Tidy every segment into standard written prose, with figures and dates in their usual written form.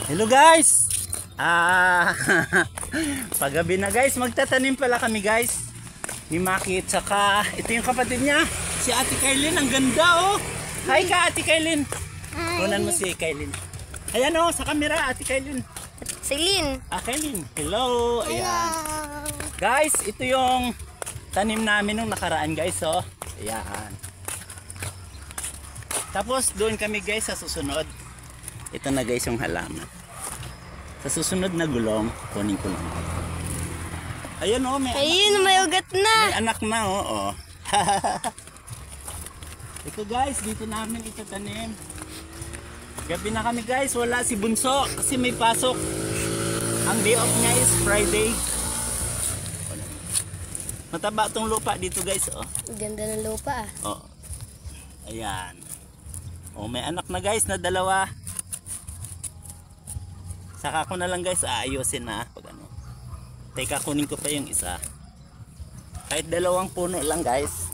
Hello guys. Paggabi na guys, magtatanim pala kami guys. Ni Maki at saka ito yung kapatid niya, si Ate Kailin. Ang ganda oh. Hi ka Ate Kailin. Kunan mo si Kailin. Ayan oh, sa camera Ate Kailin. Kailin. Kailin. Hello. Ayan. Guys, ito yung tanim namin nung nakaraan guys oh. Ayan. Tapos doon kami guys sa susunod. Ito na guys yung halaman. Sa susunod na gulong, kunin ko lang. Ayan oh, may ugat na. May anak na oh. Ito guys, dito namin ito tanim. Gabi na kami guys, wala si Bunso kasi may pasok. Ang day off niya is Friday. Mataba tong lupa dito guys oh. Ganda ng lupa Oh. Ayan. Oh, may anak na guys na dalawa. Saka ko na lang guys aayusin na pag ano. Teka, kunin ko pa yung isa. Kahit dalawang puno lang guys.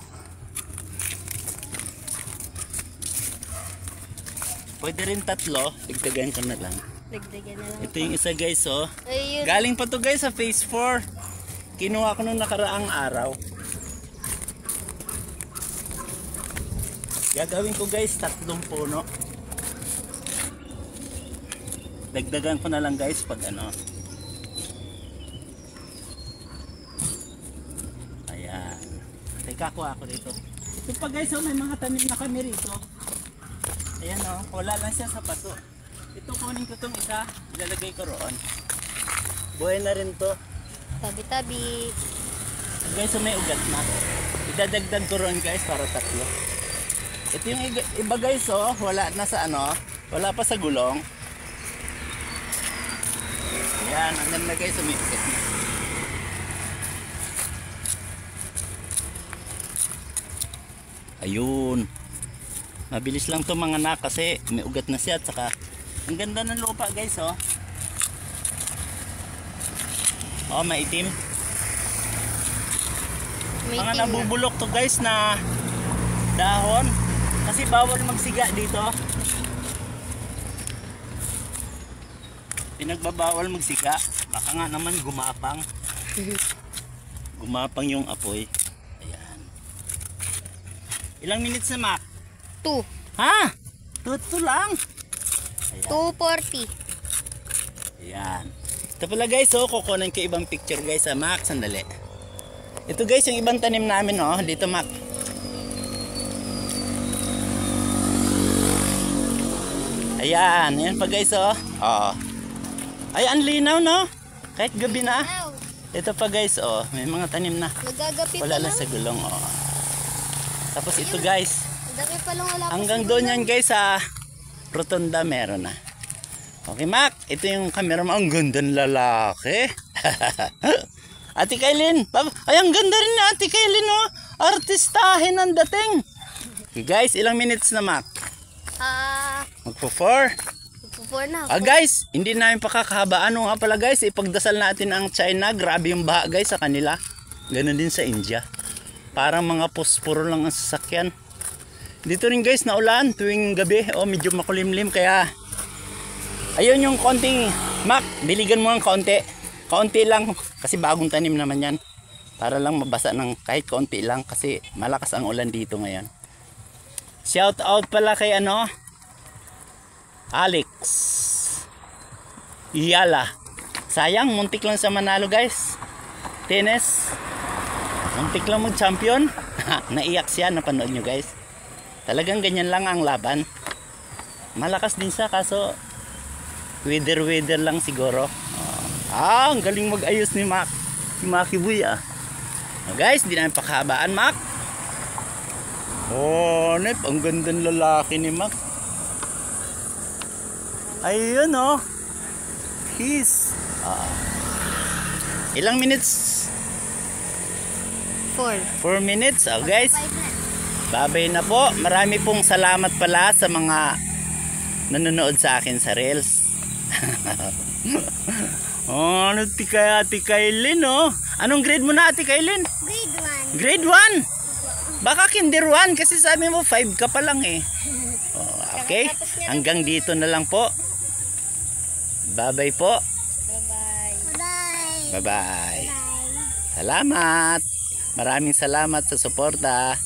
Pwede rin tatlo, dagdagan ko na lang. Dagdagan na lang. Ito yung isa guys oh. Ayun. Galing pa to guys sa phase 4. Kinuha ko nung nakaraang araw. Gagawin ko guys 3 puno. Dagdagan ko na lang guys pag ano. Ayan. Teka ko ako dito. Ito pa guys oh, may mga tanim na kami rito. Ayan oh, wala lang siya sa paso. Ito kunin ko tong isa, ilalagay ko roon. Buhay na rin to. Tabi-tabi. Guys, so may ugat na. Idadagdag ko roon guys para 3. Ito yung iba guys oh, wala na sa ano, wala pa sa gulong. Ayan, ang ganda guys, umiikot na. Ayun. Mabilis lang to mga anak kasi may ugat na siya at saka ang ganda ng lupa guys oh. Oh, maitim. Mga nabubulok to guys na dahon kasi bawal magsiga dito. Pinagbabawal magsiga, baka nga naman gumapang. Gumapang yung apoy. Ayan. Ilang minutes na Mac? 2. Ha? 2 lang. Ayan. 2:40. Ayan. Ito pala guys oh, kukunan ko ibang picture guys sa Mac, sandali. Ito guys yung ibang tanim namin oh, dito Mac. Ayan, yan pa guys oh. Oh. Ay, ang linaw no? Kahit gabi na. Ito pa guys oh, may mga tanim na. Magagapi wala pa lang sa gulong oh. Tapos ito guys. Hanggang doon yan guys sa Rotunda meron na. Okay Mac, ito yung camera mo. Ang ganda ng lalaki. Ate Kailin, ay ang ganda rin na Ate Kailin oh. Artistahin ang dating. Okay guys, ilang minutes na Mac? Magpo-4 na. Guys, hindi namin pakakahabaan. Ano nga pala guys, ipagdasal natin ang China. Grabe yung baha guys sa kanila. Ganon din sa India. Parang mga posporo lang ang sasakyan. Dito rin guys naulan tuwing gabi. Oh, medyo makulimlim kaya ayun yung konting Mac, biligan mo ng kaunti. Kaunti lang kasi bagong tanim naman yan. Para lang mabasa ng kahit kaunti lang kasi malakas ang ulan dito ngayon. Shout out pala kay ano Alex Iyala. Sayang, muntik lang sa Manalo guys. Tennis. Muntik lang mag-champion. Naiyak siya, napanood nyo guys. Talagang ganyan lang ang laban. Malakas din siya kaso weather lang siguro. Ang galing mag-ayos ni Mac. Si Maki Boy ah. Guys, di namin pakahabaan Mac. Oh, nep, ang gandang lalaki ni Mac. Ayun oh. Kiss. Ilang minutes? 4 minutes. Oh guys. Babay na po. Marami pong salamat pala sa mga nanonood sa akin sa Reels. Oh, ano Ate Kailin oh. Anong grade mo na Ate Kailin? Grade 1. Baka kinder 1 kasi sabi mo 5 ka pa lang eh. Oh, Okay? Hanggang dito na lang po. Bye-bye po. Bye-bye. Bye-bye. Salamat. Maraming salamat sa suporta.